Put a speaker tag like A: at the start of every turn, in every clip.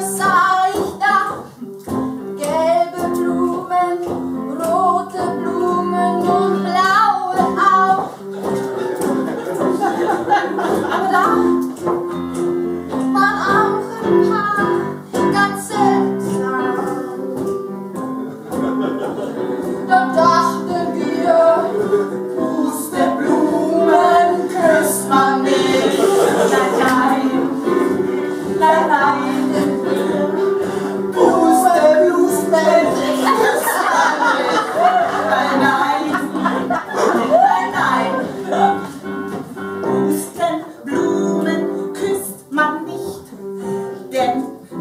A: sah ich da gelbe Blumen, rote Blumen und blaue auch. Aber da waren auch ein paar ganz seltsam. Da dachten wir, Pusteblumen küsst man nicht. Nein, nein, nein, nein. Pusteblumen küsst man nicht. Nein, nein, nein, nein. Pusteblumen küsst man nicht, denn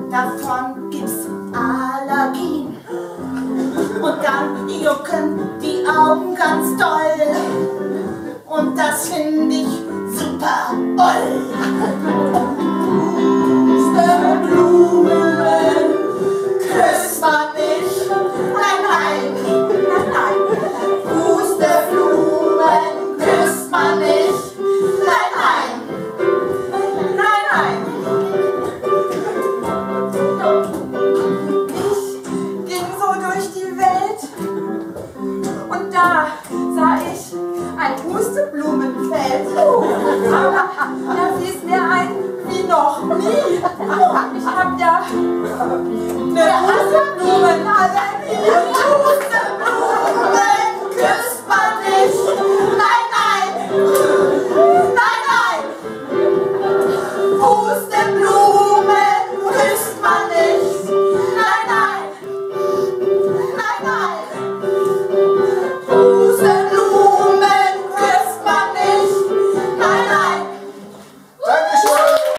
A: davon gibt's Allergien. Und dann jucken die Augen ganz doll. Und das finde ich super oll.